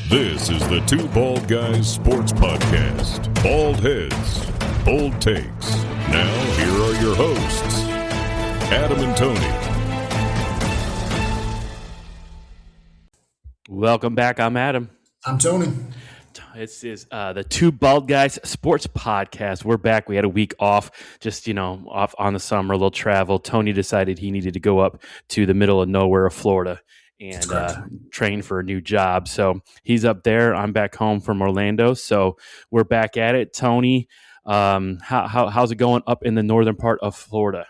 This is the Two Bald Guys Sports Podcast. Bald heads, bold takes. Now, here are your hosts, Adam and Tony. Welcome back. I'm Adam. I'm Tony. This is the Two Bald Guys Sports Podcast. We're back. We had a week off, off on the summer, a little travel. Tony decided he needed to go up to the middle of nowhere, Florida, and train for a new job. So he's up there. I'm back home from Orlando. So we're back at it. Tony, how's it going up in the northern part of Florida?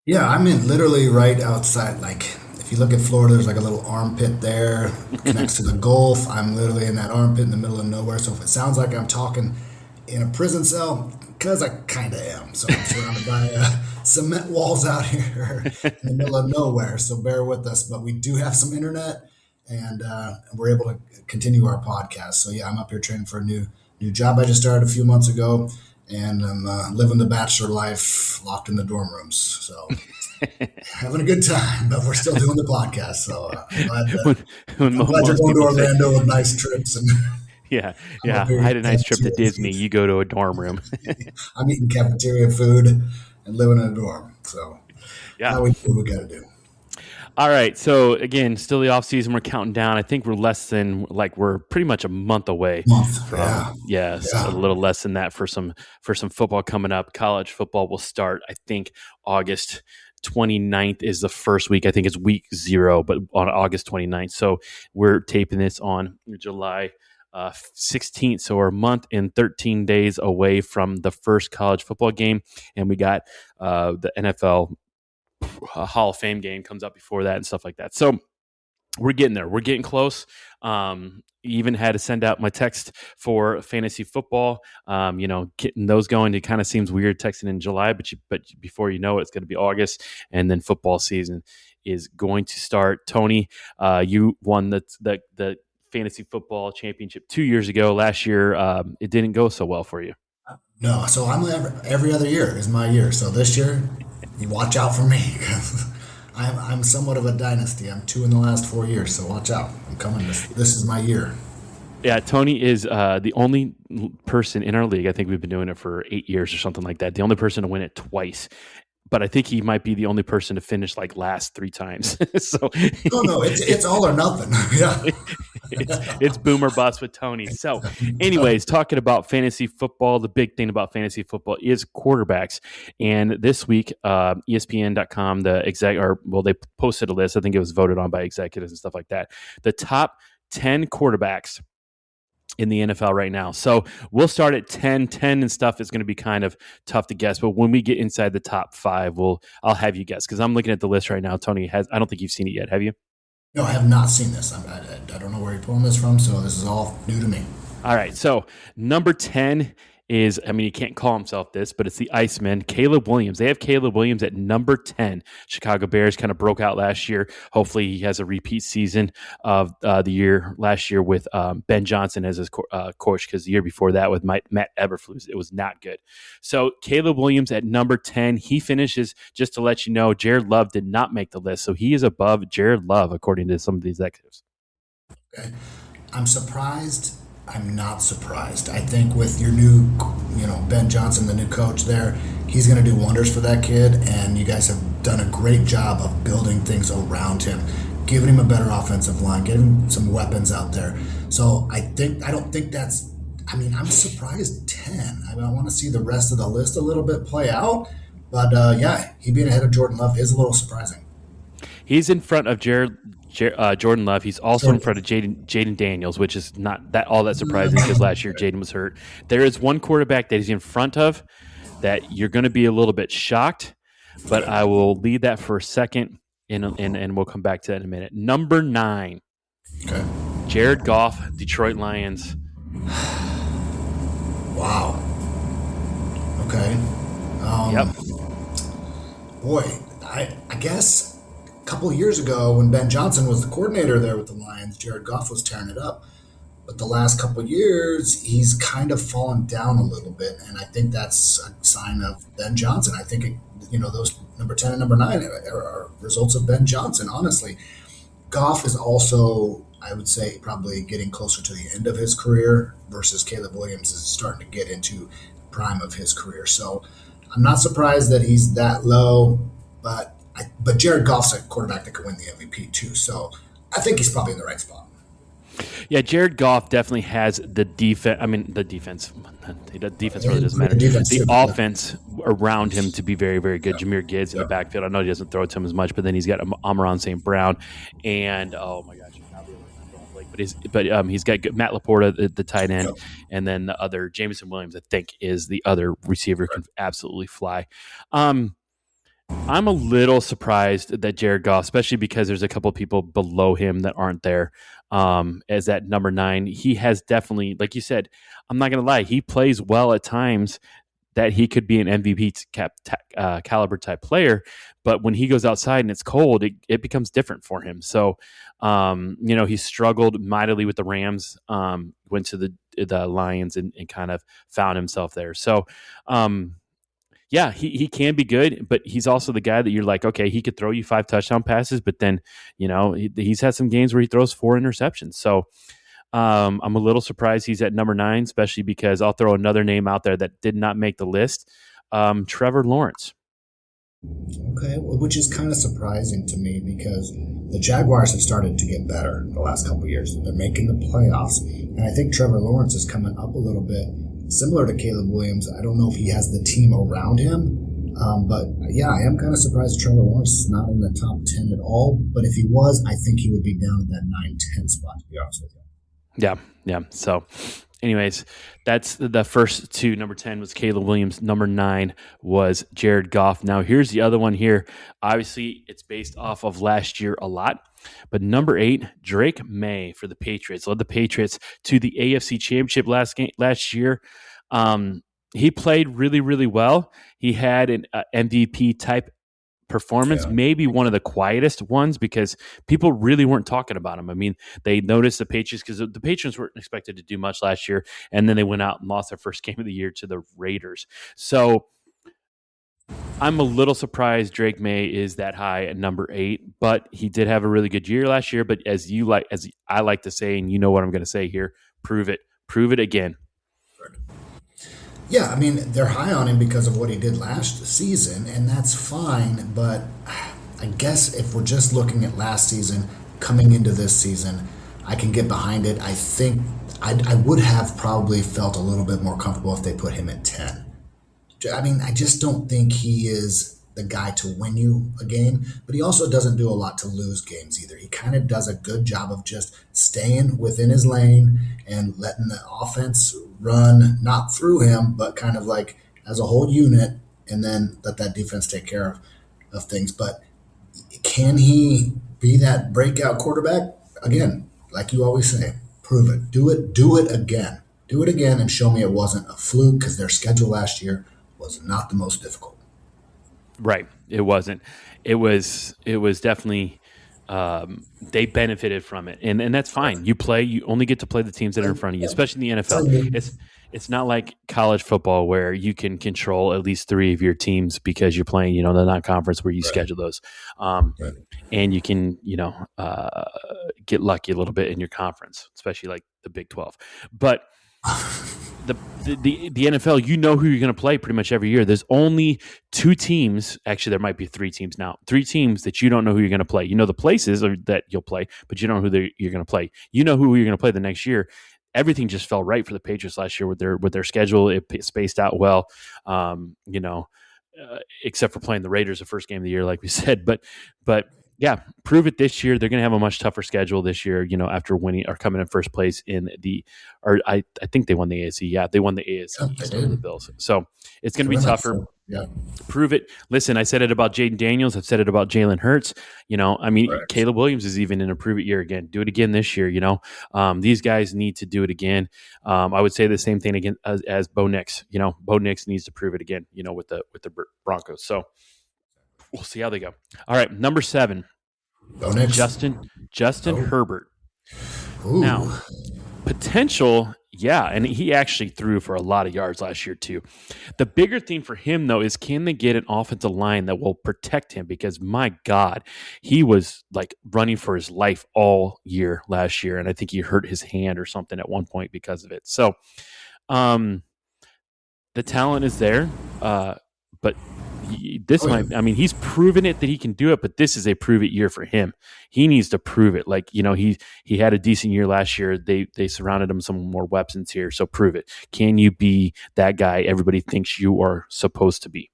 Yeah, I'm in literally right outside. Like, if you look at Florida, there's like a little armpit there, connects to the Gulf. I'm literally in that armpit in the middle of nowhere. So if it sounds like I'm talking in a prison cell, because I kind of am. So I'm surrounded by cement walls out here in the middle of nowhere. So bear with us. But we do have some internet, and we're able to continue our podcast. So yeah, I'm up here training for a new job I just started a few months ago, and I'm living the bachelor life, locked in the dorm rooms. So having a good time, but we're still doing the podcast. So I'm glad you're going to Orlando with nice trips. And Yeah. I had a nice trip to Disney. You go to a dorm room. I'm eating cafeteria food and living in a dorm. So how we do what we got to do. All right. So again, still the off season. We're counting down. I think we're pretty much a month away. A little less than that for some football coming up. College football will start, I think, August 29th is the first week. I think it's week 0, but on August 29th. So we're taping this on July 16th. So we're a month and 13 days away from the first college football game. And we got the NFL Hall of Fame game comes up before that and stuff like that. So we're getting there. We're getting close. Even had to send out my text for fantasy football. Getting those going. It kind of seems weird texting in July, but before you know it, it's going to be August, and then football season is going to start. Tony, you won the fantasy football championship 2 years ago. Last year, it didn't go so well for you. No, so I'm every other year is my year. So this year, you watch out for me. I'm somewhat of a dynasty. I'm 2 in the last 4 years, so watch out. I'm coming. This is my year. Yeah, Tony is the only person in our league. I think we've been doing it for 8 years or something like that. The only person to win it twice. But I think he might be the only person to finish last 3 times. So no, it's all or nothing. Yeah, it's boom or bust with Tony. So, anyways, talking about fantasy football, the big thing about fantasy football is quarterbacks. And this week, ESPN.com, they posted a list. I think it was voted on by executives and stuff like that. The top 10 quarterbacks in the NFL right now. So we'll start at 10 and stuff is going to be kind of tough to guess. But when we get inside the top 5, I'll have you guess, because I'm looking at the list right now. Tony I don't think you've seen it yet. Have you? No, I have not seen this. I don't know where you're pulling this from. So this is all new to me. All right. So number 10 is, he can't call himself this, but it's the Iceman, Caleb Williams. They have Caleb Williams at number 10. Chicago Bears kind of broke out last year. Hopefully he has a repeat season of the year last year with Ben Johnson as his coach, because the year before that with Matt Eberflus, it was not good. So Caleb Williams at number 10. He finishes, just to let you know, Jared Love did not make the list. So he is above Jared Love, according to some of the executives. Okay. I'm surprised. I'm not surprised. I think with your new, Ben Johnson, the new coach there, he's going to do wonders for that kid. And you guys have done a great job of building things around him, giving him a better offensive line, giving him some weapons out there. So I'm surprised 10. I want to see the rest of the list a little bit play out. But he being ahead of Jordan Love is a little surprising. He's in front of Jordan Love. He's also in front of Jaden Daniels, which is not all that surprising because last year Jaden was hurt. There is one quarterback that he's in front of that you're going to be a little bit shocked, but I will leave that for a second, and we'll come back to that in a minute. Number 9, okay. Jared Goff, Detroit Lions. Wow. Okay. Yep. Boy, I guess a couple of years ago when Ben Johnson was the coordinator there with the Lions, Jared Goff was tearing it up. But the last couple of years, he's kind of fallen down a little bit, and I think that's a sign of Ben Johnson. I think, those number 10 and number 9 are results of Ben Johnson, honestly. Goff is also, I would say, probably getting closer to the end of his career versus Caleb Williams is starting to get into prime of his career. So I'm not surprised that he's that low, but Jared Goff's a quarterback that could win the MVP too. So I think he's probably in the right spot. Yeah, Jared Goff definitely has the defense. I mean, the defense really doesn't matter. The offense around him to be very, very good. Jahmyr Gibbs in the backfield. I know he doesn't throw it to him as much, but then he's got Amon St. Brown, and oh my gosh, he's got Matt Laporta, the tight end, and then the other Jameson Williams, I think, is the other receiver who can absolutely fly. I'm a little surprised that Jared Goff, especially because there's a couple of people below him that aren't there, as that number 9. He has definitely, like you said, I'm not going to lie, he plays well at times that he could be an MVP caliber type player, but when he goes outside and it's cold, it becomes different for him. So, he struggled mightily with the Rams, went to the Lions and kind of found himself there. So, yeah, he can be good, but he's also the guy that you're like, okay, he could throw you 5 touchdown passes, but then, he's had some games where he throws 4 interceptions. So I'm a little surprised he's at number 9, especially because I'll throw another name out there that did not make the list, Trevor Lawrence. Okay, which is kind of surprising to me because the Jaguars have started to get better the last couple of years. They're making the playoffs, and I think Trevor Lawrence is coming up a little bit. Similar to Caleb Williams, I don't know if he has the team around him, but yeah, I am kind of surprised Trevor Lawrence is not in the top 10 at all. But if he was, I think he would be down at that 9-10 spot, to be honest with you. Yeah. So, anyways, that's the first 2. Number 10 was Caleb Williams. Number 9 was Jared Goff. Now, here's the other one here. Obviously, it's based off of last year a lot. But number 8, Drake May for the Patriots, led the Patriots to the AFC Championship last year. He played really, really well. He had an MVP type performance, maybe one of the quietest ones because people really weren't talking about him. I mean, they noticed the Patriots because the Patriots weren't expected to do much last year, and then they went out and lost their first game of the year to the Raiders. So I'm a little surprised Drake May is that high at number 8, but he did have a really good year last year. But as I like to say, and you know what I'm going to say here, prove it again. Yeah, I mean, they're high on him because of what he did last season, and that's fine. But I guess if we're just looking at last season coming into this season, I can get behind it. I think I would have probably felt a little bit more comfortable if they put him at 10. I mean, I just don't think he is the guy to win you a game, but he also doesn't do a lot to lose games either. He kind of does a good job of just staying within his lane and letting the offense run, not through him, but kind of like as a whole unit, and then let that defense take care of things. But can he be that breakout quarterback? Again, like you always say, prove it. Do it again. Do it again and show me it wasn't a fluke because their schedule last year was not the most difficult. Right. It wasn't. It was definitely they benefited from it. And that's fine. You only get to play the teams that are in front of you, especially in the NFL. It's not like college football where you can control at least 3 of your teams because you're playing, the non-conference where you schedule those. And you can, get lucky a little bit in your conference, especially like the Big 12. But the NFL, who you're going to play pretty much every year. There's only 2 teams. Actually, there might be 3 teams now. 3 teams that you don't know who you're going to play. You know the places that you'll play, but you don't know who you're going to play. You know who you're going to play the next year. Everything just fell right for the Patriots last year with their schedule. It spaced out well, except for playing the Raiders the first game of the year, like we said. But yeah, prove it this year. They're going to have a much tougher schedule this year, after winning or coming in first place I think they won the AFC. Yeah, they won the AFC over the Bills. So it's going to be tougher. Yeah. Prove it. Listen, I said it about Jaden Daniels. I've said it about Jalen Hurts. Caleb Williams is even in a prove it year again. Do it again this year. These guys need to do it again. I would say the same thing again as Bo Nix. Bo Nix needs to prove it again. With the Broncos. So we'll see how they go. All right, number 7, Justin Herbert. Ooh. Now, Potential, yeah, and he actually threw for a lot of yards last year too. The bigger thing for him, though, is can they get an offensive line that will protect him? Because, my God, he was like running for his life all year last year, and I think he hurt his hand or something at one point because of it. So the talent is there, but he's proven it that he can do it, but this is a prove it year for him. He needs to prove it. Like, he had a decent year last year. They surrounded him some more weapons here. So prove it. Can you be that guy everybody thinks you are supposed to be?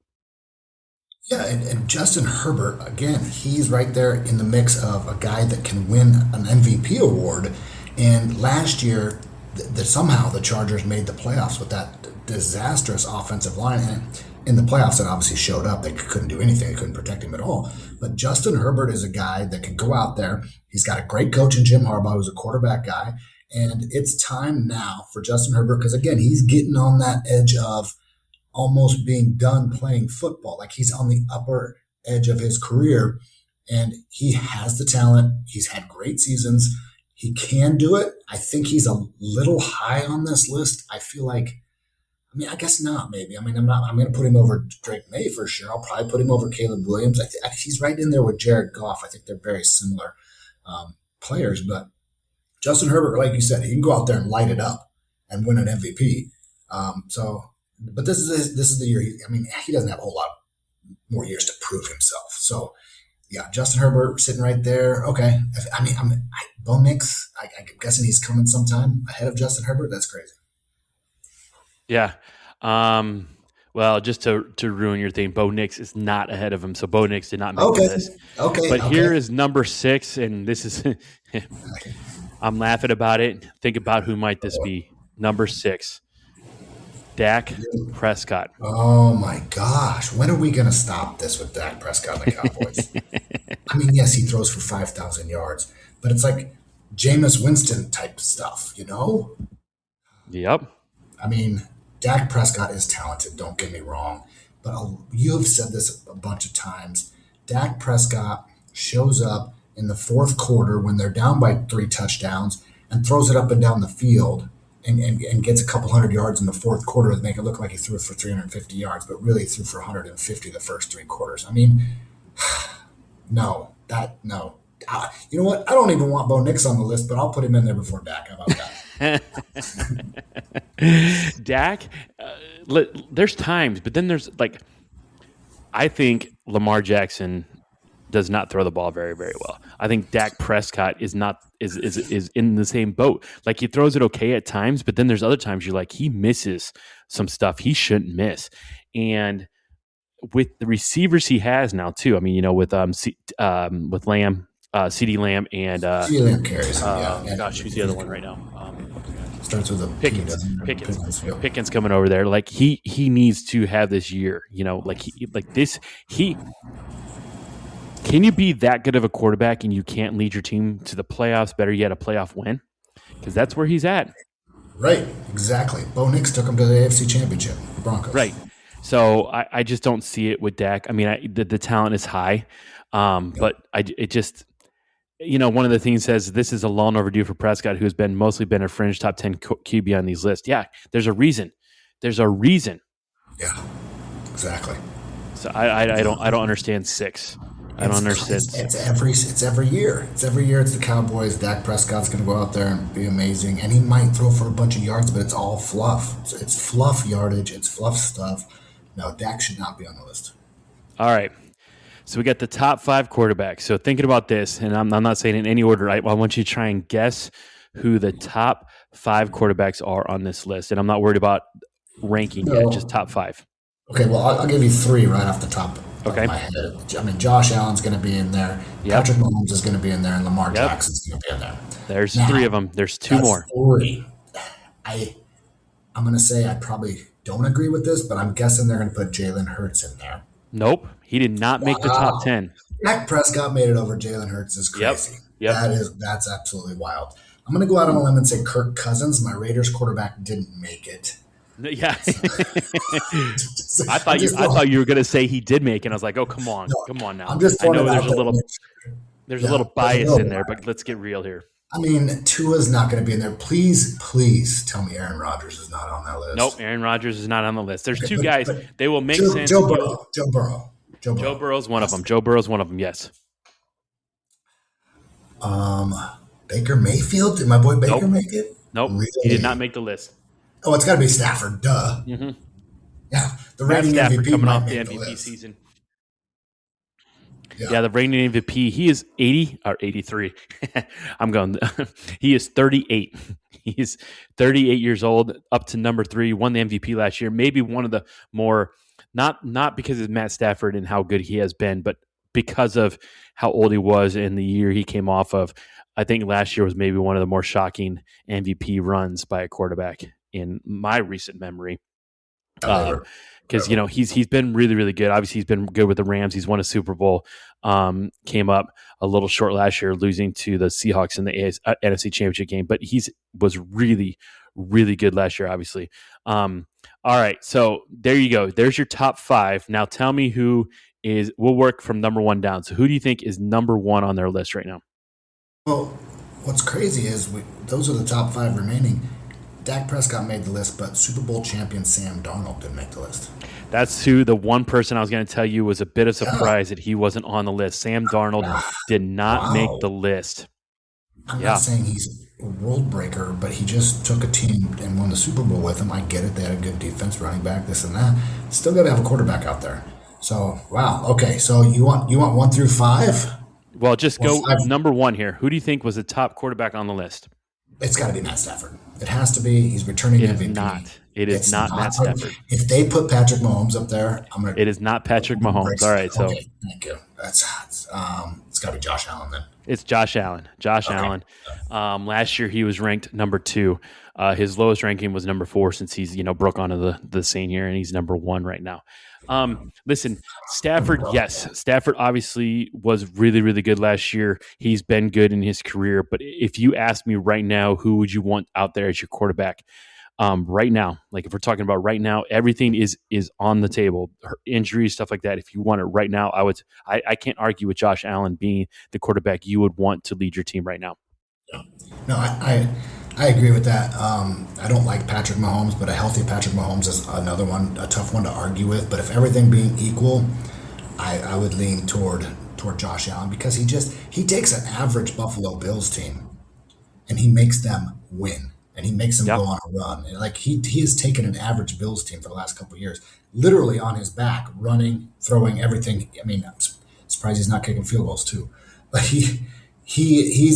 Yeah, and Justin Herbert, again, he's right there in the mix of a guy that can win an MVP award. And last year, somehow the Chargers made the playoffs with that disastrous offensive line. And in the playoffs, it obviously showed up. They couldn't do anything. They couldn't protect him at all. But Justin Herbert is a guy that can go out there. He's got a great coach in Jim Harbaugh, who's a quarterback guy. And it's time now for Justin Herbert, because, again, he's getting on that edge of almost being done playing football. Like, he's on the upper edge of his career, and he has the talent. He's had great seasons. He can do it. I think he's a little high on this list. I feel like, I guess not, maybe. I'm going to put him over Drake May for sure. I'll probably put him over Caleb Williams. He's right in there with Jared Goff. I think they're very similar players. But Justin Herbert, like you said, he can go out there and light it up and win an MVP. But this is the year. He doesn't have a whole lot more years to prove himself. So, yeah, Justin Herbert sitting right there. Okay. Bo Nix, I'm guessing he's coming sometime ahead of Justin Herbert. That's crazy. Yeah. Well, just to ruin your thing, Bo Nix is not ahead of him. So Bo Nix did not make this. Okay. But here is number 6, and this is I'm laughing about it. Think about who might this be. Number 6. Dak Prescott. Oh my gosh. When are we going to stop this with Dak Prescott and the Cowboys? Yes, he throws for 5,000 yards, but it's like Jameis Winston type stuff, Yep. Dak Prescott is talented, don't get me wrong, but you have said this a bunch of times. Dak Prescott shows up in the fourth quarter when they're down by 3 touchdowns and throws it up and down the field and gets a couple hundred yards in the fourth quarter to make it look like he threw it for 350 yards, but really threw for 150 the first 3 quarters. No. You know what? I don't even want Bo Nix on the list, but I'll put him in there before Dak. How about that? Dak, there's times, but then there's I think Lamar Jackson does not throw the ball very, very well. I think Dak Prescott is in the same boat. Like, he throws it okay at times, but then there's other times you're like, he misses some stuff he shouldn't miss. And with the receivers he has now too, with Lamb, CeeDee Lamb, and CeeDee Lamb carries him, gosh, who's the other one right now? Starts with a Pickens. Pickens coming over there. Like, he needs to have this year. Can you be that good of a quarterback and you can't lead your team to the playoffs? Better yet, a playoff win, because that's where he's at. Right, exactly. Bo Nix took him to the AFC Championship, the Broncos. Right. So I just don't see it with Dak. The talent is high, but it just. One of the things says this is a long overdue for Prescott, who's mostly been a fringe top 10 QB on these lists. Yeah, there's a reason. Yeah, exactly. So I don't understand 6. I don't understand. It's every year. It's every year. It's the Cowboys. Dak Prescott's going to go out there and be amazing, and he might throw for a bunch of yards, but it's all fluff. It's fluff yardage. It's fluff stuff. No, Dak should not be on the list. All right. So we got the top 5 quarterbacks. So thinking about this, and I'm not saying in any order, I want you to try and guess who the top 5 quarterbacks are on this list. And I'm not worried about ranking yet, just top 5. Okay, well, I'll give you 3 right off the top of my head. Josh Allen's going to be in there. Yep. Patrick Mahomes is going to be in there, and Lamar Jackson's going to be in there. There's 3 of them. There's 2 more. 3. I'm going to say I probably don't agree with this, but I'm guessing they're going to put Jalen Hurts in there. Nope. He did not make the top 10. Dak Prescott made it over Jalen Hurts is crazy. Yep. That's absolutely wild. I'm going to go out on a limb and say Kirk Cousins, my Raiders quarterback, didn't make it. Yeah. I thought you were going to say he did make it. I was like, oh, come on now. I'm just I know there's a little bias in there, but let's get real here. I mean, Tua's not going to be in there. Please tell me Aaron Rodgers is not on that list. Nope, Aaron Rodgers is not on the list. There's two guys. They will make sense. Joe Burrow. Joe Burrow's one of them. Joe Burrow's one of them, yes. Baker Mayfield? Did my boy Baker make it? Nope, really? He did not make the list. Oh, it's got to be Stafford, duh. Mm-hmm. Yeah, the reigning MVP coming off the MVP season. Yeah, the reigning MVP. He is 80 or 83. I'm going. He is 38. He is 38 years old, up to number 3. Won the MVP last year. Maybe one of the more, not because of Matt Stafford and how good he has been, but because of how old he was in the year he came off of. I think last year was maybe one of the more shocking MVP runs by a quarterback in my recent memory. Because he's been really, really good. Obviously, he's been good with the Rams. He's won a Super Bowl. Came up a little short last year, losing to the Seahawks in the NFC Championship game. But he was really, really good last year. Obviously. All right, so there you go. There's your top 5. Now tell me who is. We'll work from number 1 down. So who do you think is number 1 on their list right now? Well, what's crazy is those are the top 5 remaining. Dak Prescott made the list, but Super Bowl champion Sam Darnold didn't make the list. That's the one person I was going to tell you was a bit of surprise that he wasn't on the list. Sam Darnold did not make the list. I'm not saying he's a world breaker, but he just took a team and won the Super Bowl with them. I get it. They had a good defense, running back, this and that. Still got to have a quarterback out there. So, wow. Okay, so you want 1 through 5? Well, just go number 1 here. Who do you think was the top quarterback on the list? It's got to be Matt Stafford. It has to be. He's returning MVP. It is not Matt Stafford. If they put Patrick Mahomes up there, I'm going to... It is not Patrick Mahomes. All right, so... Okay, thank you. It's got to be Josh Allen then. It's Josh Allen. Allen. Last year, he was ranked number 2. His lowest ranking was number 4 since he's broke onto the scene here, and he's number 1 right now. Listen, Stafford, yes. Stafford obviously was really, really good last year. He's been good in his career. But if you ask me right now, who would you want out there as your quarterback? Right now, like if we're talking about right now, everything is on the table. Injuries, stuff like that. If you want it right now, I can't argue with Josh Allen being the quarterback you would want to lead your team right now. No, I agree with that. I don't like Patrick Mahomes, but a healthy Patrick Mahomes is another one, a tough one to argue with. But if everything being equal, I would lean toward Josh Allen because he takes an average Buffalo Bills team and he makes them win. And he makes them go on a run. And like he has taken an average Bills team for the last couple of years, literally on his back, running, throwing, everything. I mean, I'm surprised he's not kicking field goals too. But he's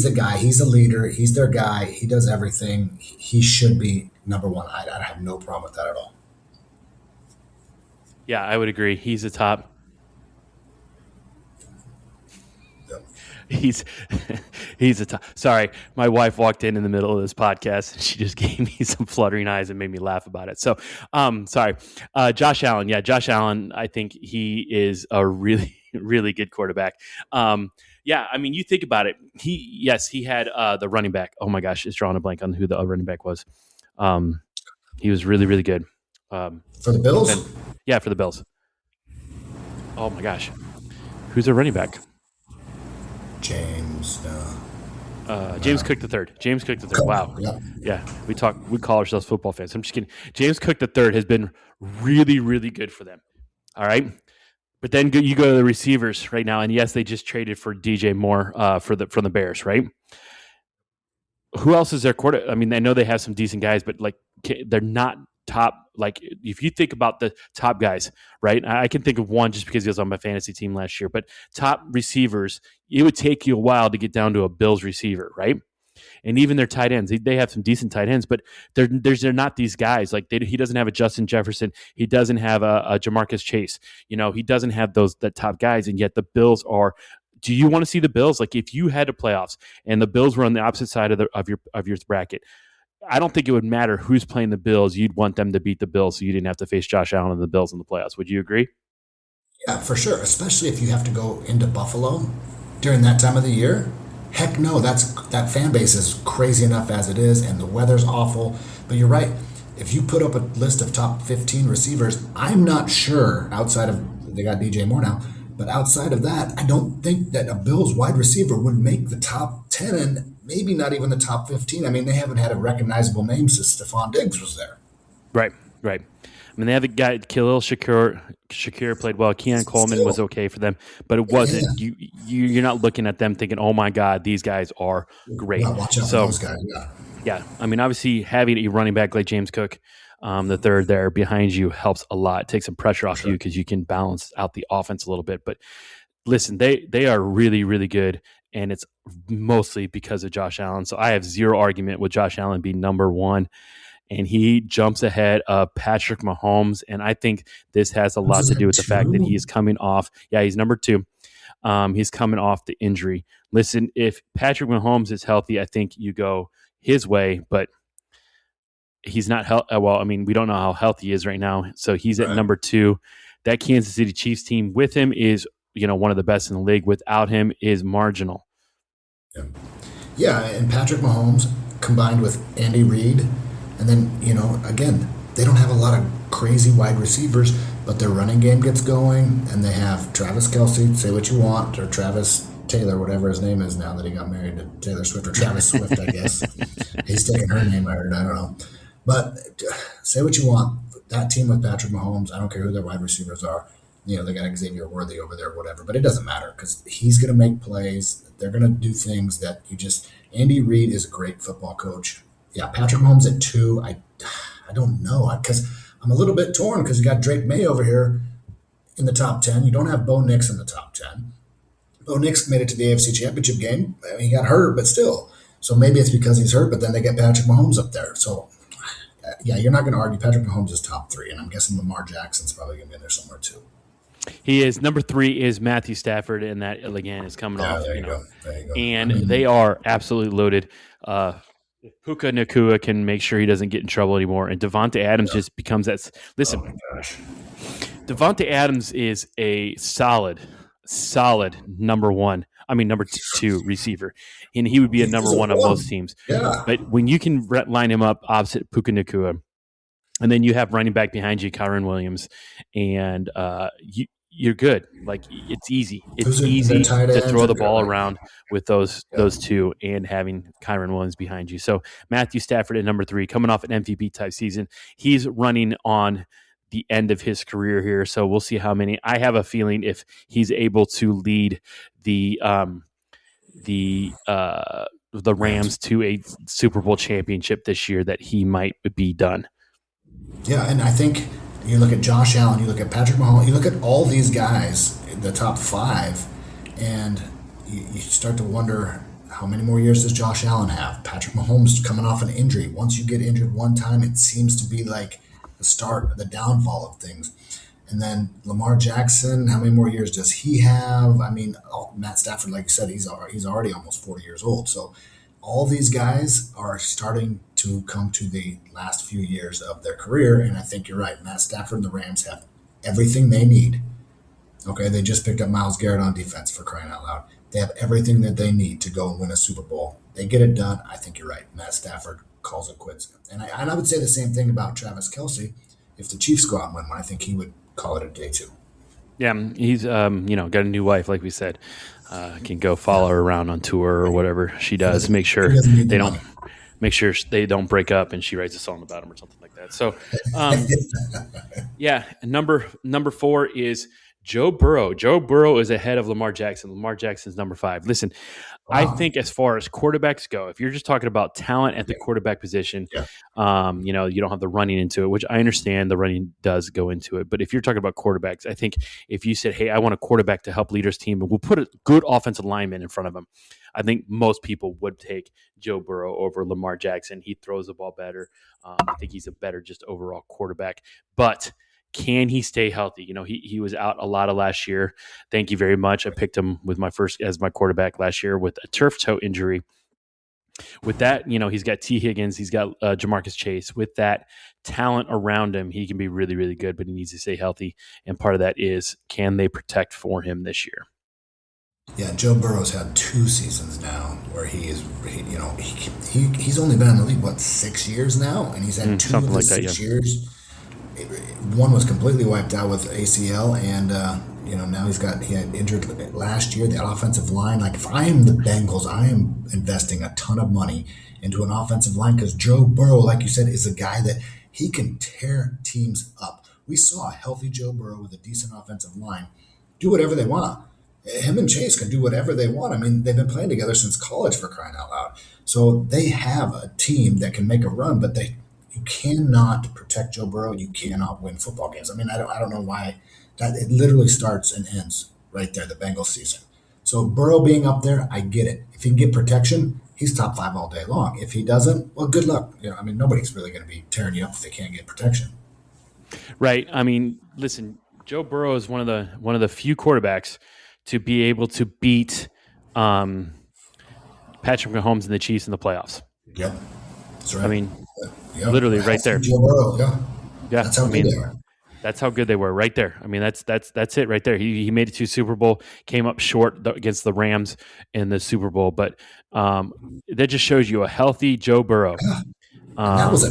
the guy. He's the leader. He's their guy. He does everything. He should be number 1. I have no problem with that at all. Yeah, I would agree. He's the top. He's a top. Sorry, my wife walked in the middle of this podcast and she just gave me some fluttering eyes and made me laugh about it. So, sorry. Josh Allen. Yeah, Josh Allen, I think he is a really, really good quarterback. Yeah, I mean, you think about it. He had the running back. Oh my gosh, it's drawing a blank on who the running back was. He was really, really good. For the Bills? Yeah, for the Bills. Oh my gosh. Who's their running back? James Cook the third. James Cook the third. Wow. Yeah. We call ourselves football fans. I'm just kidding. James Cook the third has been really, really good for them. All right. But then you go to the receivers right now, and yes, they just traded for DJ Moore from the Bears, right? Who else is their quarter? I mean, I know they have some decent guys, but like they're not top. Like if you think about the top guys, right? I can think of one just because he was on my fantasy team last year. But top receivers, it would take you a while to get down to a Bills receiver, right? And even their tight ends, they have some decent tight ends, but they're not these guys. Like he doesn't have a Justin Jefferson, he doesn't have a Jamarcus Chase. He doesn't have the top guys, and yet the Bills are. Do you want to see the Bills? Like if you had a playoffs and the Bills were on the opposite side of your bracket, I don't think it would matter who's playing the Bills. You'd want them to beat the Bills so you didn't have to face Josh Allen and the Bills in the playoffs. Would you agree? Yeah, for sure. Especially if you have to go into Buffalo during that time of the year. Heck no, that fan base is crazy enough as it is, and the weather's awful. But you're right. If you put up a list of top 15 receivers, I'm not sure, outside of they got DJ Moore now, But outside of that, I don't think that a Bills wide receiver would make the top 10 and maybe not even the top 15. I mean, they haven't had a recognizable name since Stephon Diggs was there. Right. I mean, they have a guy, Khalil Shakir played well. Keon Coleman was okay for them, but it wasn't. Yeah. You're not looking at them thinking, oh, my God, these guys are great. Well, watch out for those guys, yeah. I mean, obviously, having a running back like James Cook, the third there behind you, helps a lot. It takes some pressure off you because you can balance out the offense a little bit. But listen, they are really, really good, and it's mostly because of Josh Allen. So I have zero argument with Josh Allen being number one. And he jumps ahead of Patrick Mahomes. And I think this has a lot to do with the fact that he is coming off. Yeah, he's number 2. He's coming off the injury. Listen, if Patrick Mahomes is healthy, I think you go his way. But he's not healthy. Well, I mean, we don't know how healthy he is right now. So he's at number 2. That Kansas City Chiefs team with him is, one of the best in the league. Without him is marginal. Yeah, and Patrick Mahomes combined with Andy Reid. And then, again, they don't have a lot of crazy wide receivers, but their running game gets going, and they have Travis Kelce, say what you want, or Travis Taylor, whatever his name is now that he got married to Taylor Swift, or Travis Swift, I guess. He's taking her name, I heard. I don't know. But say what you want. That team with Patrick Mahomes, I don't care who their wide receivers are. They got Xavier Worthy over there, whatever. But it doesn't matter because he's going to make plays. They're going to do things that Andy Reid is a great football coach. Yeah, Patrick Mahomes at 2. I don't know because I'm a little bit torn because you got Drake May over here in the top 10. You don't have Bo Nix in the top 10. Bo Nix made it to the AFC Championship game. I mean, he got hurt, but still. So maybe it's because he's hurt, but then they get Patrick Mahomes up there. So, yeah, you're not going to argue Patrick Mahomes is top 3, and I'm guessing Lamar Jackson's probably going to be in there somewhere too. He is. Number 3 is Matthew Stafford, and that, again, is coming off. There you go. And they are absolutely loaded. Puka Nacua can make sure he doesn't get in trouble anymore, and Devontae Adams just becomes that. Listen, Devontae Adams is a solid number 2 receiver, and he would be a number 1 on most teams. Yeah. But when you can line him up opposite Puka Nacua, and then you have running back behind you, Kyren Williams, and you're good. Like, it's easy. It's easy to throw the ball around with those two and having Kyren Williams behind you. So Matthew Stafford at number 3, coming off an MVP type season. He's running on the end of his career here. So we'll see how many. I have a feeling if he's able to lead the Rams to a Super Bowl championship this year, that he might be done. Yeah, and I think you look at Josh Allen, you look at Patrick Mahomes, you look at all these guys, the top 5, and you start to wonder how many more years does Josh Allen have? Patrick Mahomes coming off an injury. Once you get injured one time, it seems to be like the start, the downfall of things. And then Lamar Jackson, how many more years does he have? I mean, Matt Stafford, like you said, he's already almost 40 years old. So all these guys are starting to come to the last few years of their career, and I think you're right. Matt Stafford and the Rams have everything they need. Okay, they just picked up Myles Garrett on defense, for crying out loud. They have everything that they need to go and win a Super Bowl. They get it done. I think you're right. Matt Stafford calls it quits. And I would say the same thing about Travis Kelce. If the Chiefs go out and win one, I think he would call it a day 2. Yeah, he's got a new wife, like we said. Can go follow her around on tour or whatever she does. Make sure they don't break up, and she writes a song about him or something like that. So, yeah, number 4 is Joe Burrow. Joe Burrow is ahead of Lamar Jackson. Lamar Jackson's number 5. Listen, wow. I think as far as quarterbacks go, if you're just talking about talent at the quarterback position, you don't have the running into it, which I understand the running does go into it. But if you're talking about quarterbacks, I think if you said, hey, I want a quarterback to help lead his team, and we'll put a good offensive lineman in front of him, I think most people would take Joe Burrow over Lamar Jackson. He throws the ball better. I think he's a better just overall quarterback. But can he stay healthy? He was out a lot of last year. Thank you very much. I picked him as my quarterback last year with a turf toe injury. With that, he's got T. Higgins, he's got Jamarcus Chase. With that talent around him, he can be really, really good, but he needs to stay healthy. And part of that is, can they protect for him this year? Yeah, Joe Burrow's had 2 seasons now where he's only been in the league, 6 years now? And he's had 2 of the 6 years. One was completely wiped out with ACL, and Now he had injured last year, the offensive line. Like, if I am the Bengals, I am investing a ton of money into an offensive line because Joe Burrow, like you said, is a guy that he can tear teams up. We saw a healthy Joe Burrow with a decent offensive line do whatever they want. Him and Chase can do whatever they want. I mean, they've been playing together since college, for crying out loud. So they have a team that can make a run, but you cannot protect Joe Burrow. You cannot win football games. I mean, I don't know why that it literally starts and ends right there, the Bengals season. So Burrow being up there, I get it. If he can get protection, he's top 5 all day long. If he doesn't, well, good luck. I mean, nobody's really going to be tearing you up if they can't get protection. Right. I mean, listen, Joe Burrow is one of the few quarterbacks to be able to beat Patrick Mahomes and the Chiefs in the playoffs. Yep. That's right. I mean, literally right there. Joe Burrow, yeah. That's how good they were. That's how good they were right there. I mean, that's it right there. He made it to Super Bowl, came up short against the Rams in the Super Bowl, but that just shows you a healthy Joe Burrow. Yeah. That was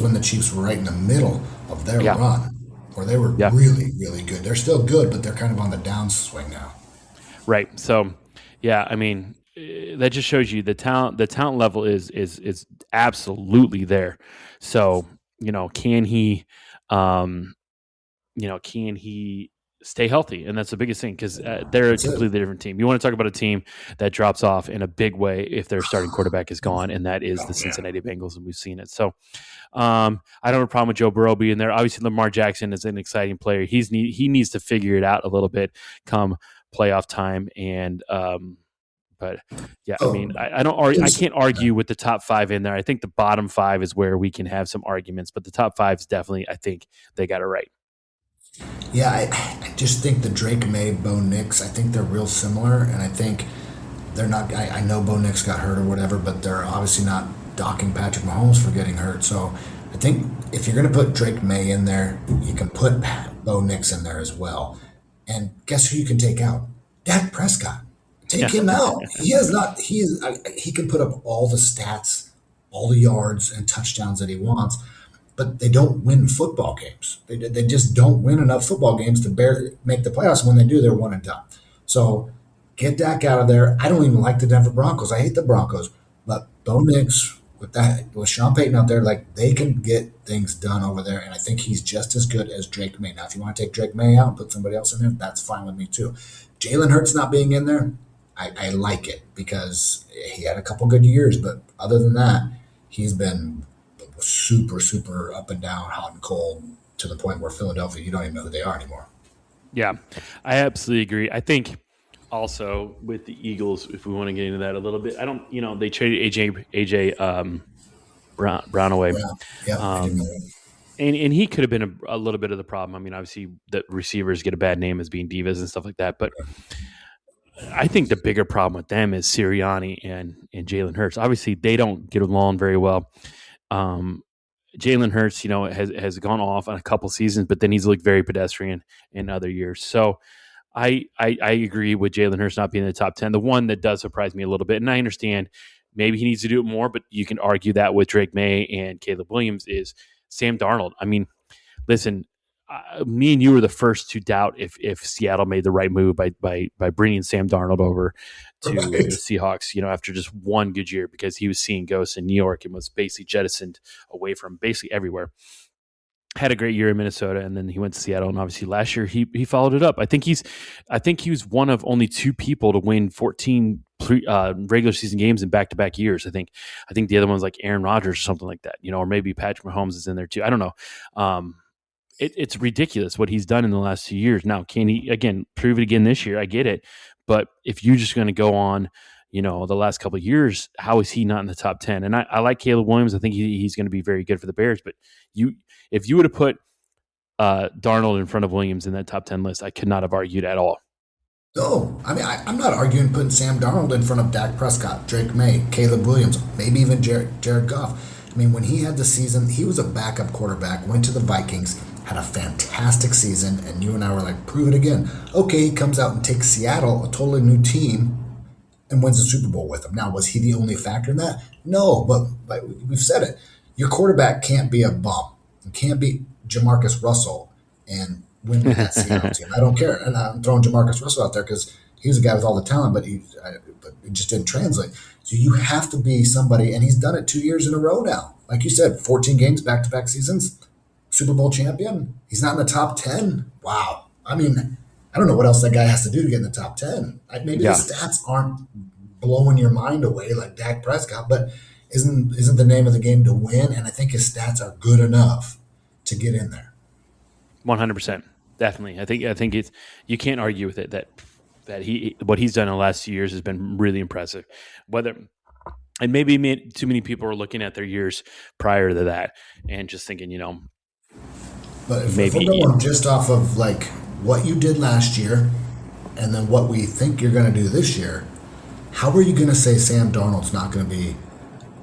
when the Chiefs were right in the middle of their run, where they were really, really good. They're still good, but they're kind of on the downswing now. Right. So, I mean, that just shows you the talent level is absolutely there. So, can he stay healthy? And that's the biggest thing, because they're a completely different team. You want to talk about a team that drops off in a big way if their starting quarterback is gone, and that is the Cincinnati Bengals, and we've seen it. So I don't have a problem with Joe Burrow being there. Obviously, Lamar Jackson is an exciting player. He needs to figure it out a little bit come playoff time. And but I mean, I can't argue with the top 5 in there. I think the bottom 5 is where we can have some arguments, but the top 5 is definitely, I think they got it right. Yeah, I just think the Drake May, Bo Nix, I think they're real similar, and I think they're not. I know Bo Nix got hurt or whatever, but they're obviously not docking Patrick Mahomes for getting hurt. So I think if you're going to put Drake May in there, you can put Bo Nix in there as well. And guess who you can take out? Dak Prescott. Take him out. He can put up all the stats, all the yards and touchdowns that he wants, but they don't win football games. They just don't win enough football games to make the playoffs. When they do, they're one and done. So get Dak out of there. I don't even like the Denver Broncos. I hate the Broncos. But Bo Nix, with Sean Payton out there, like, they can get things done over there, and I think he's just as good as Drake May. Now, if you want to take Drake May out and put somebody else in there, that's fine with me too. Jalen Hurts not being in there, I like it because he had a couple good years, but other than that, he's been super, super up and down, hot and cold, to the point where Philadelphia, you don't even know who they are anymore. Yeah, I absolutely agree. I think also with the Eagles, if we want to get into that a little bit, they traded AJ Brown away. Yeah. And he could have been a little bit of the problem. I mean, obviously the receivers get a bad name as being divas and stuff like that, but I think the bigger problem with them is Sirianni and Jalen Hurts. Obviously, they don't get along very well. Jalen Hurts, has gone off on a couple seasons, but then he's looked very pedestrian in other years. So I agree with Jalen Hurts not being in the top 10. The one that does surprise me a little bit, and I understand maybe he needs to do it more, but you can argue that with Drake May and Caleb Williams, is Sam Darnold. I mean, listen, me and you were the first to doubt if Seattle made the right move by bringing Sam Darnold over to the Seahawks, after just one good year, because he was seeing ghosts in New York and was basically jettisoned away from basically everywhere. Had a great year in Minnesota, and then he went to Seattle, and obviously last year he followed it up. I think he was one of only 2 people to win 14 regular season games in back-to-back years. I think the other one's like Aaron Rodgers or something like that, or maybe Patrick Mahomes is in there too. I don't know. It's ridiculous what he's done in the last 2 years. Now, can he, again, prove it again this year? I get it. But if you're just going to go on, the last couple of years, how is he not in the top 10? And I like Caleb Williams. I think he's going to be very good for the Bears. But if you would have put Darnold in front of Williams in that top 10 list, I could not have argued at all. No, I mean, I'm not arguing putting Sam Darnold in front of Dak Prescott, Drake May, Caleb Williams, maybe even Jared Goff. I mean, when he had the season, he was a backup quarterback, went to the Vikings, had a fantastic season, and you and I were like, prove it again. Okay, he comes out and takes Seattle, a totally new team, and wins the Super Bowl with them. Now, was he the only factor in that? No, but we've said it. Your quarterback can't be a bum. It can't be Jamarcus Russell and win with that Seattle team. I don't care. And I'm throwing Jamarcus Russell out there because he was a guy with all the talent, but it just didn't translate. So you have to be somebody, and he's done it 2 years in a row now. Like you said, 14 games, back-to-back seasons, Super Bowl champion. He's not in the top 10. Wow. I mean, I don't know what else that guy has to do to get in the top 10. Maybe the stats aren't blowing your mind away like Dak Prescott, but isn't the name of the game to win? And I think his stats are good enough to get in there. 100%, definitely. I think it's, you can't argue with it that what he's done in the last few years has been really impressive. And maybe too many people are looking at their years prior to that and just thinking, but if we're going just off of like what you did last year and then what we think you're going to do this year, how are you going to say Sam Darnold's not going to be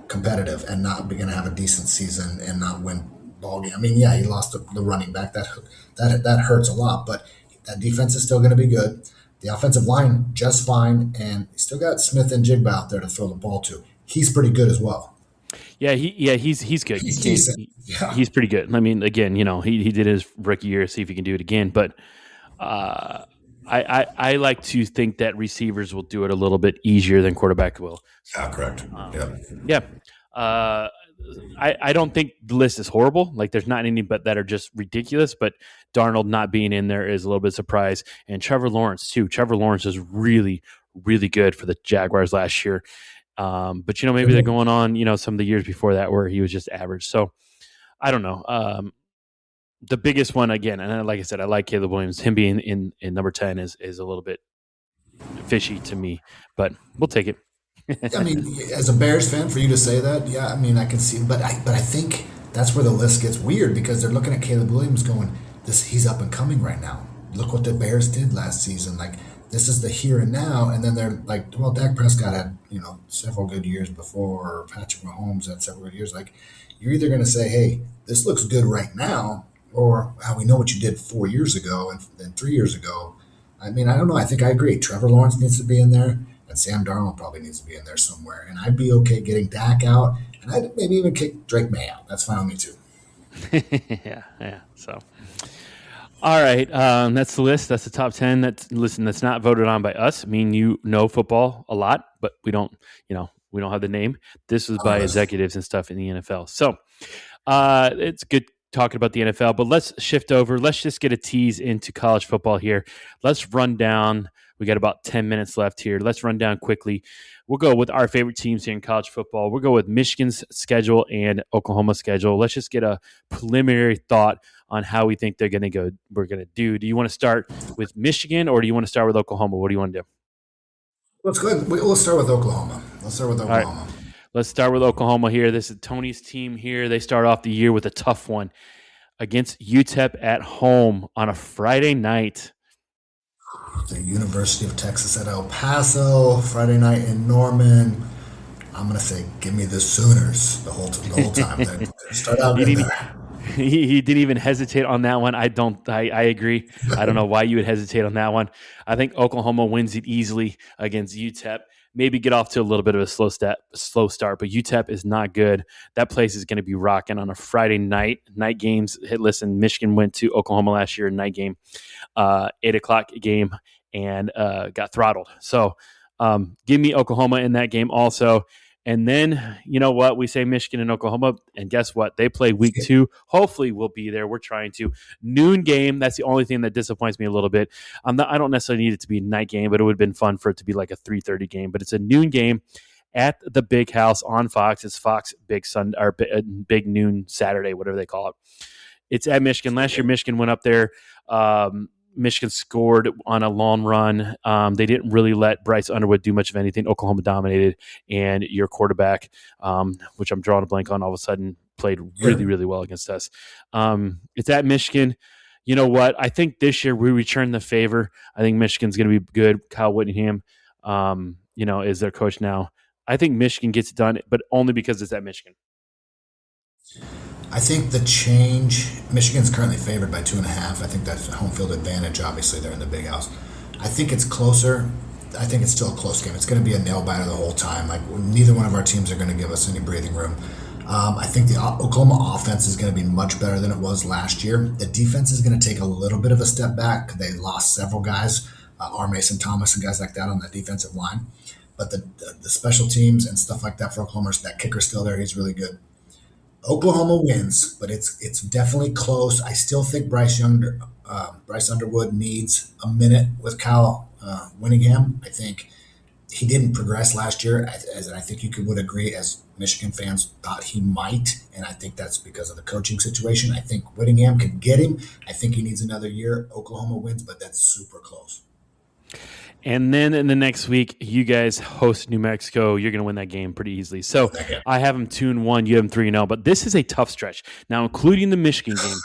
competitive and not be going to have a decent season and not win ball game? I mean, yeah, he lost the running back. That hurts a lot, but that defense is still going to be good. The offensive line, just fine, and you still got Smith and Jigba out there to throw the ball to. He's pretty good as well. Yeah, he's good. He's decent. He's pretty good. I mean, again, he did his rookie year, see if he can do it again. But I like to think that receivers will do it a little bit easier than quarterback will. Yeah, correct. Yeah. I don't think the list is horrible. Like, there's not any but that are just ridiculous, but Darnold not being in there is a little bit of surprise. And Trevor Lawrence, too. Trevor Lawrence is really, really good for the Jaguars last year. But, maybe they're going on, some of the years before that where he was just average. So, I don't know. The biggest one, again, and like I said, I like Caleb Williams. Him being in number 10 is a little bit fishy to me, but we'll take it. I mean, as a Bears fan, for you to say that, yeah, I mean, I can see, but I think that's where the list gets weird because they're looking at Caleb Williams going, he's up and coming right now. Look what the Bears did last season. Like, this is the here and now, and then they're like, well, Dak Prescott had, several good years before, or Patrick Mahomes had several good years. Like, you're either going to say, hey, this looks good right now, or we know what you did 4 years ago and 3 years ago. I mean, I don't know. I think I agree. Trevor Lawrence needs to be in there. And Sam Darnold probably needs to be in there somewhere. And I'd be okay getting Dak out. And I'd maybe even kick Drake May out. That's fine with me, too. Yeah. So, all right. That's the list. That's the top 10. That's not voted on by us. I mean, you know football a lot, but we don't have the name. This was by executives and stuff in the NFL. So it's good talking about the NFL, but let's shift over. Let's just get a tease into college football here. Let's run down. We got about 10 minutes left here. Let's run down quickly. We'll go with our favorite teams here in college football. We'll go with Michigan's schedule and Oklahoma's schedule. Let's just get a preliminary thought on how we think we're going to do. Do you want to start with Michigan or do you want to start with Oklahoma? What do you want to do? Let's go ahead. Let's start with Oklahoma. All right. Let's start with Oklahoma here. This is Tony's team here. They start off the year with a tough one against UTEP at home on a Friday night. The University of Texas at El Paso, Friday night in Norman. I'm going to say, give me the Sooners the whole time. They start out in there. He didn't even hesitate on that one. I agree. I don't know why you would hesitate on that one. I think Oklahoma wins it easily against UTEP. Maybe get off to a little bit of a slow start, but UTEP is not good. That place is going to be rocking on a Friday night. Night games. Listen, Michigan went to Oklahoma last year, night game, 8:00 game, and got throttled. So give me Oklahoma in that game also. And then, you know what? We say Michigan and Oklahoma, and guess what? They play week 2. Hopefully we'll be there. We're trying to. Noon game, that's the only thing that disappoints me a little bit. I don't necessarily need it to be a night game, but it would have been fun for it to be like a 3:30 game. But it's a noon game at the Big House on Fox. It's Fox Big Sunday or Big Noon Saturday, whatever they call it. It's at Michigan. Last year, Michigan went up there. Michigan scored on a long run. They didn't really let Bryce Underwood do much of anything. Oklahoma dominated, and your quarterback, which I'm drawing a blank on, all of a sudden played really, really well against us. It's at Michigan. You know what? I think this year we return the favor. I think Michigan's going to be good. Kyle Whittingham, is their coach now. I think Michigan gets it done, but only because it's at Michigan. I think the change, Michigan's currently favored by 2.5. I think that's home field advantage. Obviously, they're in the Big House. I think it's closer. I think it's still a close game. It's going to be a nail biter the whole time. Like, neither one of our teams are going to give us any breathing room. I think the Oklahoma offense is going to be much better than it was last year. The defense is going to take a little bit of a step back. They lost several guys, R. Mason Thomas and guys like that on that defensive line. But the special teams and stuff like that for Oklahoma, that kicker's still there. He's really good. Oklahoma wins, but it's definitely close. I still think Bryce Underwood needs a minute with Kyle Whittingham. I think he didn't progress last year, as I think you would agree, as Michigan fans thought he might, and I think that's because of the coaching situation. I think Whittingham can get him. I think he needs another year. Oklahoma wins, but that's super close. And then in the next week, you guys host New Mexico. You're going to win that game pretty easily. So I have them 2-1. You have them 3-0. But this is a tough stretch. Now, including the Michigan game,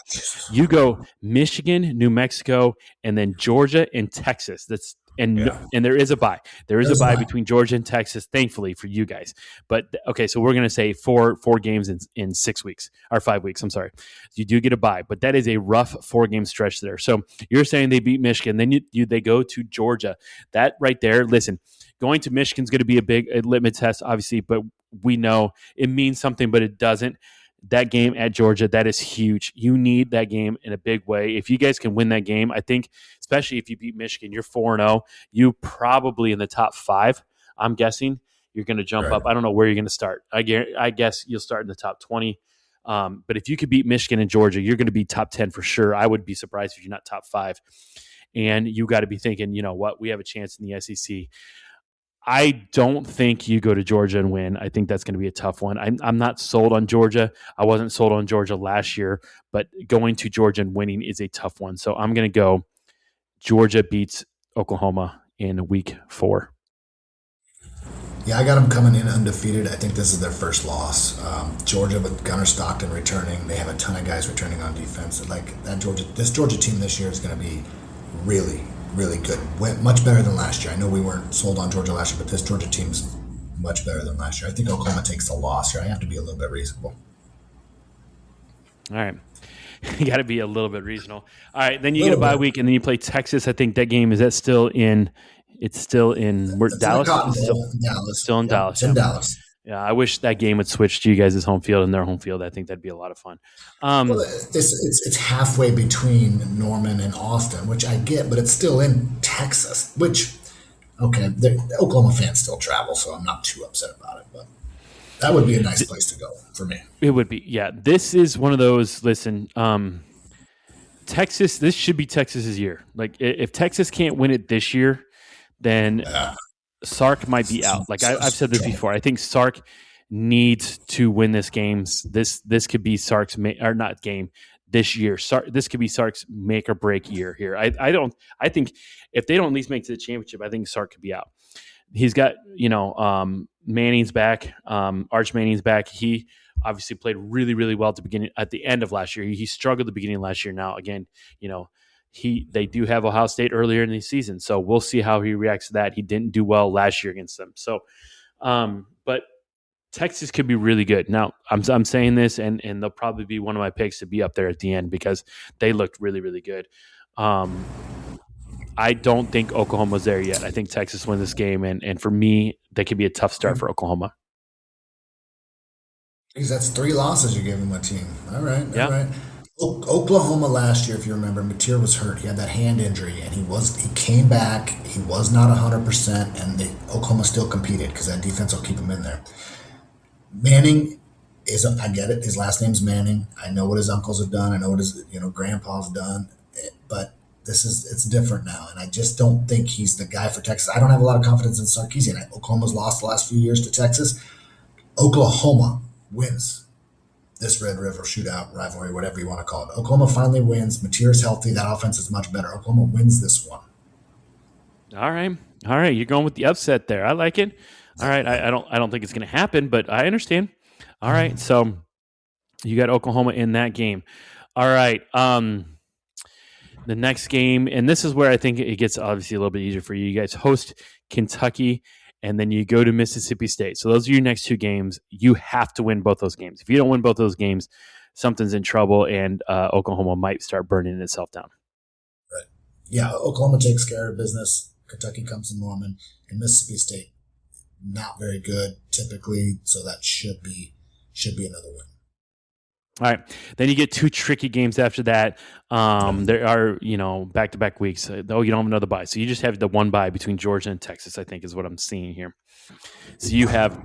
you go Michigan, New Mexico, and then Georgia and Texas. And there is a bye. There is a bye between Georgia and Texas, thankfully for you guys. But okay, so we're going to say four games in 6 weeks or 5 weeks. I'm sorry. You do get a bye, but that is a rough 4-game stretch there. So you're saying they beat Michigan, then they go to Georgia. That right there. Listen, going to Michigan is going to be a litmus test, obviously, but we know it means something, but it doesn't. That game at Georgia, that is huge. You need that game in a big way. If you guys can win that game, I think, especially if you beat Michigan, you're 4-0. You probably in the top 5, I'm guessing. You're going to jump up. I don't know where you're going to start. I guess you'll start in the top 20. But if you could beat Michigan and Georgia, you're going to be top 10 for sure. I would be surprised if you're not top 5. And you got to be thinking, you know what, we have a chance in the SEC. I don't think you go to Georgia and win. I think that's going to be a tough one. I'm not sold on Georgia. I wasn't sold on Georgia last year, but going to Georgia and winning is a tough one. So I'm going to go Georgia beats Oklahoma in week 4. Yeah, I got them coming in undefeated. I think this is their first loss. Georgia with Gunnar Stockton returning. They have a ton of guys returning on defense. This Georgia team this year is going to be really, really good. Went much better than last year. I know we weren't sold on Georgia last year, but this Georgia team's much better than last year. I think Oklahoma takes the loss here. I have to be a little bit reasonable. All right. You got to be a little bit reasonable. All right, then you get a bye week, and then you play Texas. I think that game, is that still in – it's still in Dallas? Still in Dallas. It's in Dallas. Yeah, I wish that game would switch to you guys' home field and their home field. I think that'd be a lot of fun. It's halfway between Norman and Austin, which I get, but it's still in Texas, which, okay, the Oklahoma fans still travel, so I'm not too upset about it, but that would be a nice place to go for me. It would be, yeah. This is one of those, listen, Texas, this should be Texas's year. Like, if Texas can't win it this year, then Sark might be out. Like I've said this before. I think Sark needs to win this game. This could be Sark's this year. This could be Sark's make or break year here. I think if they don't at least make it to the championship, I think Sark could be out. He's got, Manning's back. Arch Manning's back. He obviously played really, really well at the end of last year. He struggled at the beginning of last year. Now, again, they do have Ohio State earlier in the season, so we'll see how he reacts to that. He didn't do well last year against them. So, but Texas could be really good. Now, I'm saying this, and they'll probably be one of my picks to be up there at the end because they looked really, really good. I don't think Oklahoma's there yet. I think Texas wins this game, and for me, that could be a tough start for Oklahoma. Because that's 3 losses you're giving my team. All right. Oklahoma last year, if you remember, Mateer was hurt. He had that hand injury, and he came back. He was not 100%, and Oklahoma still competed because that defense will keep him in there. Manning I get it. His last name's Manning. I know what his uncles have done. I know what his grandpa's done, but it's different now, and I just don't think he's the guy for Texas. I don't have a lot of confidence in Sarkisian. Oklahoma's lost the last few years to Texas. Oklahoma wins this Red River shootout rivalry, whatever you want to call it. Oklahoma finally wins. Mateer's healthy. That offense is much better. Oklahoma wins this one. All right. You're going with the upset there. I like it. All right. I don't think it's going to happen, but I understand. All right. So you got Oklahoma in that game. All right. The next game, and this is where I think it gets obviously a little bit easier for you. You guys host Kentucky, and then you go to Mississippi State. So those are your next 2 games. You have to win both those games. If you don't win both those games, something's in trouble, and Oklahoma might start burning itself down. Right. Yeah, Oklahoma takes care of business. Kentucky comes to Norman, and Mississippi State not very good typically, so that should be should be another win. All right. Then you get 2 tricky games after that. There are, back-to-back weeks. You don't have another bye. So you just have the one bye between Georgia and Texas, I think is what I'm seeing here. So you have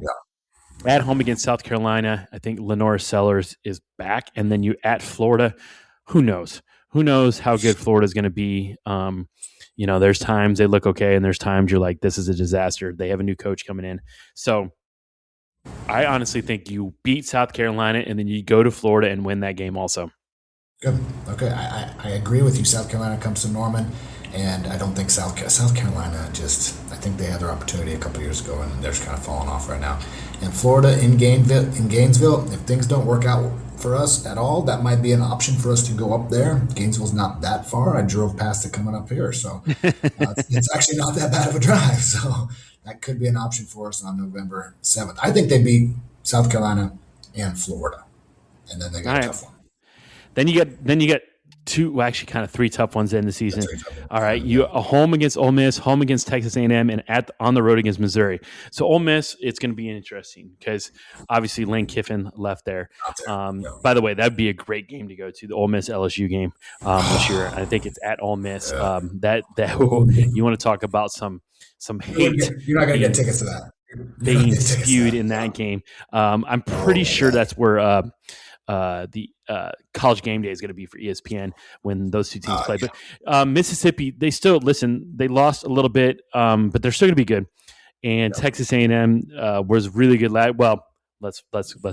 at home against South Carolina. I think Lenora Sellers is back. And then you at Florida. Who knows? Who knows how good Florida is going to be? There's times they look okay, and there's times you're like, this is a disaster. They have a new coach coming in. So I honestly think you beat South Carolina, and then you go to Florida and win that game also. Good. Okay, I agree with you. South Carolina comes to Norman, and I don't think South Carolina I think they had their opportunity a couple years ago, and they're just kind of falling off right now. And Florida in Gainesville, if things don't work out for us at all, that might be an option for us to go up there. Gainesville's not that far. I drove past it coming up here, so it's actually not that bad of a drive. So that could be an option for us on November 7th. I think they beat South Carolina and Florida, and then they got a tough one. Then you get 2, well, actually kind of 3 tough ones in the season. All right, you a home against Ole Miss, home against Texas A&M, and on the road against Missouri. So Ole Miss, it's going to be interesting because obviously Lane Kiffin left there. By the way, that'd be a great game to go to, the Ole Miss LSU game this year. I think it's at Ole Miss. That you want to talk about some hate. You're not going to get tickets to that. Being spewed in that game. I'm pretty sure that's where the College Game Day is going to be for ESPN when those 2 teams play. But Mississippi, they still they lost a little bit, but they're still going to be good. And Texas A&M was really good. Well, let's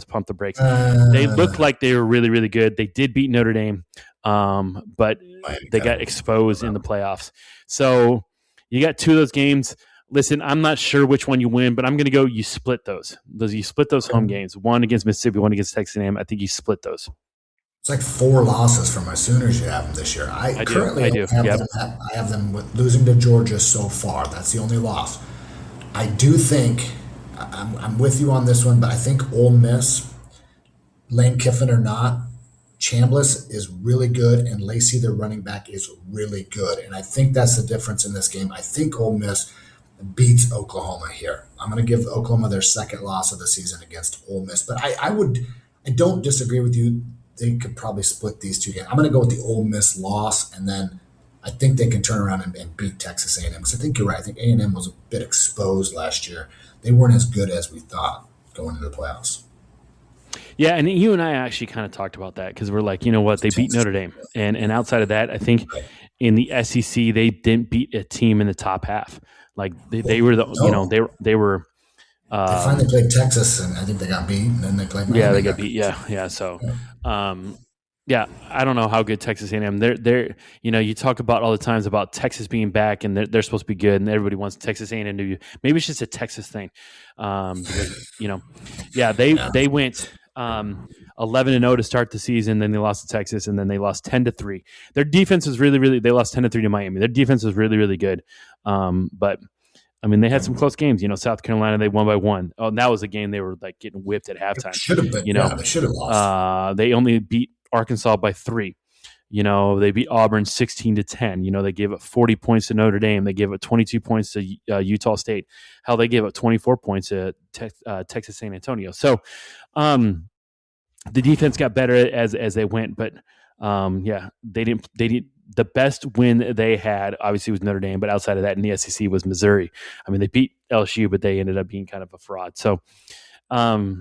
pump the brakes. They looked like they were really, really good. They did beat Notre Dame, but they got exposed in the playoffs. So you got 2 of those games. Listen, I'm not sure which one you win, but I'm going to go you split those. You split those home games, one against Mississippi, one against Texas A&M. I think you split those. It's like 4 losses for my Sooners you have them this year. I do. I have them with losing to Georgia so far. That's the only loss. I do think I'm with you on this one, but I think Ole Miss, Lane Kiffin or not, Chambliss is really good, and Lacey, their running back, is really good. And I think that's the difference in this game. I think Ole Miss beats Oklahoma here. I'm going to give Oklahoma their second loss of the season against Ole Miss, but I don't disagree with you. They could probably split these 2 games. I'm going to go with the Ole Miss loss, and then I think they can turn around and beat Texas A&M, because I think you're right. I think A&M was a bit exposed last year. They weren't as good as we thought going into the playoffs. Yeah, and you and I actually kind of talked about that because we're like, you know what, they beat Notre Dame, and outside of that, I think in the SEC they didn't beat a team in the top half. Like they were they were. They finally played Texas, and I think they got beat. And then they played. Yeah, they got beat. Yeah. So, I don't know how good Texas A&M. They're you talk about all the times about Texas being back, and they're supposed to be good, and everybody wants Texas A&M to be. Maybe it's just a Texas thing, because they went 11-0 to start the season, then they lost to Texas, and then they lost 10-3. Their defense was really, really. They lost 10-3 to Miami. Their defense was really, really good, but I mean, they had some close games. South Carolina, they won by 1. Oh, and that was a game they were like getting whipped at halftime. Should have been. They should have lost. They only beat Arkansas by 3. They beat Auburn 16-10. They gave up 40 points to Notre Dame. They gave up 22 points to Utah State. Hell, they gave up 24 points to Texas San Antonio. So, the defense got better as they went, but they didn't. The best win they had obviously was Notre Dame, but outside of that in the SEC was Missouri. I mean, they beat LSU, but they ended up being kind of a fraud. So, I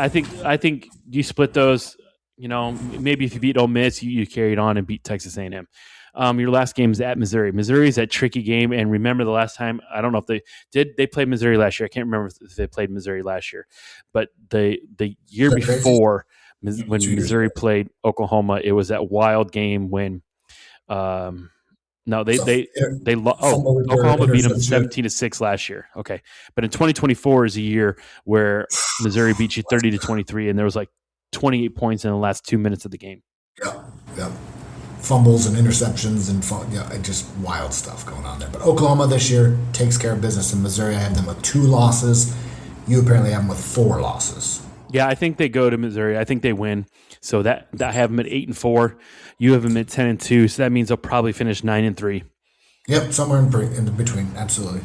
think you split those. Maybe if you beat Ole Miss, you carried on and beat Texas A&M. Your last game is at Missouri. Missouri is that tricky game, and remember the last time, I don't know if they played Missouri last year. I can't remember if they played Missouri last year, but the year before when Missouri played Oklahoma, it was that wild game when Oklahoma beat them 17-6 last year. Okay, but in 2024 is a year where Missouri beat you 30-23, and there was like 28 points in the last 2 minutes of the game. Yeah. Fumbles and interceptions and just wild stuff going on there. But Oklahoma this year takes care of business in Missouri. I have them with 2 losses. You apparently have them with 4 losses. Yeah, I think they go to Missouri. I think they win. So that I have them at 8-4. You have them at 10-2. So that means they'll probably finish 9-3. Yep, somewhere in between. Absolutely.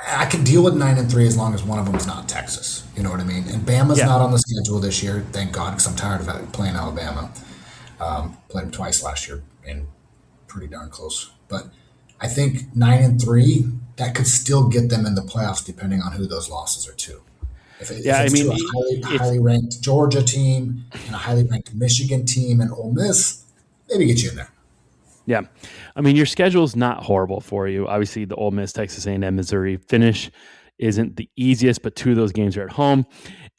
I could deal with 9-3 as long as one of them is not Texas. You know what I mean? And Bama's not on the schedule this year, thank God, because I'm tired of playing Alabama. Played them twice last year and pretty darn close. But I think 9-3, that could still get them in the playoffs depending on who those losses are to. If it's to a highly ranked Georgia team and a highly ranked Michigan team and Ole Miss, maybe get you in there. Yeah. I mean, your schedule is not horrible for you. Obviously, the Ole Miss, Texas A&M, Missouri finish isn't the easiest, but 2 of those games are at home.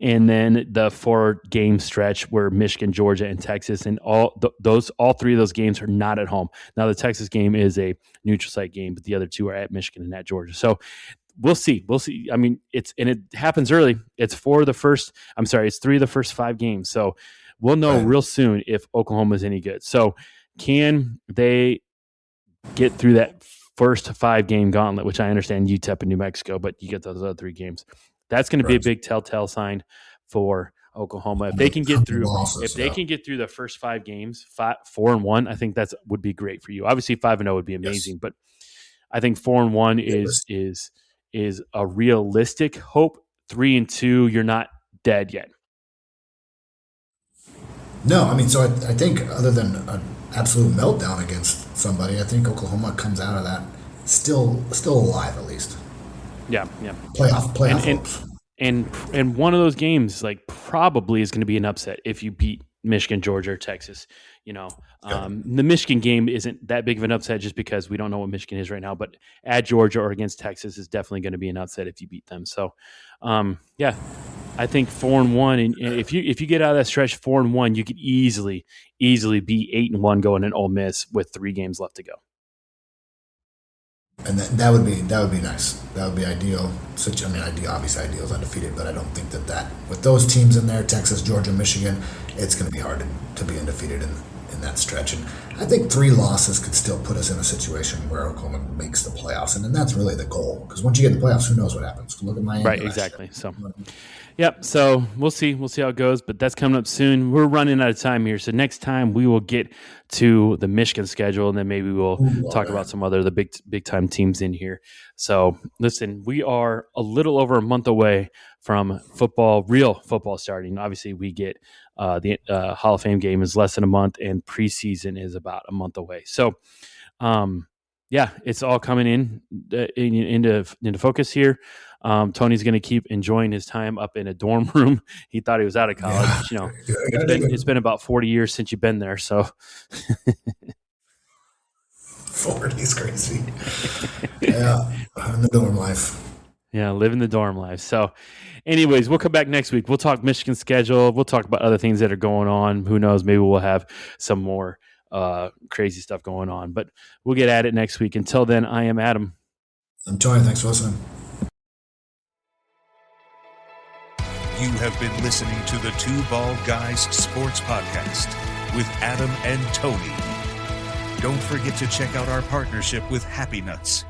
And then the 4-game stretch where Michigan, Georgia, and Texas, and all 3 of those games are not at home. Now, the Texas game is a neutral site game, but the other 2 are at Michigan and at Georgia. So we'll see. I mean, it happens early. It's 3 of the first 5 games. So we'll know real soon if Oklahoma is any good. So can they get through that first 5-game gauntlet, which I understand UTEP and New Mexico, but you get those other 3 games. That's going to be a big telltale sign for Oklahoma. If they can get through, can get through the first 5 games, 4-1, I think would be great for you. Obviously, 5-0 would be amazing, but I think 4-1 is a realistic hope. 3-2, you're not dead yet. No, I mean, so I think other than an absolute meltdown against somebody, I think Oklahoma comes out of that still alive at least. Yeah. Playoff and one of those games probably is going to be an upset if you beat Michigan, Georgia, or Texas. The Michigan game isn't that big of an upset just because we don't know what Michigan is right now. But at Georgia or against Texas is definitely going to be an upset if you beat them. So, I think 4-1, and if you get out of that stretch 4-1, you could easily be 8-1 going in Ole Miss with 3 games left to go. And that would be nice. That would be ideal. Obviously ideal is undefeated, but I don't think that with those teams in there, Texas, Georgia, Michigan, it's going to be hard to be undefeated in that stretch. And I think 3 losses could still put us in a situation where Oklahoma makes the playoffs, and then that's really the goal. Because once you get the playoffs, who knows what happens? Look at Miami. Right, exactly. So. Yep. So we'll see. We'll see how it goes, but that's coming up soon. We're running out of time here. So next time we will get to the Michigan schedule, and then maybe we'll talk about some other the big time teams in here. So listen, we are a little over a month away from real football starting. Obviously, we get the Hall of Fame game is less than a month, and preseason is about a month away. So, it's all coming into focus here. Tony's going to keep enjoying his time up in a dorm room. He thought he was out of college. It's been about 40 years since you've been there. So 40 is crazy. Yeah, in the dorm life. Yeah, living the dorm life. So anyways, we'll come back next week. We'll talk Michigan schedule. We'll talk about other things that are going on. Who knows? Maybe we'll have some more crazy stuff going on. But we'll get at it next week. Until then, I am Adam. I'm Tony. Thanks for listening. You have been listening to the Two Bald Guys Sports Podcast with Adam and Tony. Don't forget to check out our partnership with Happy Nuts.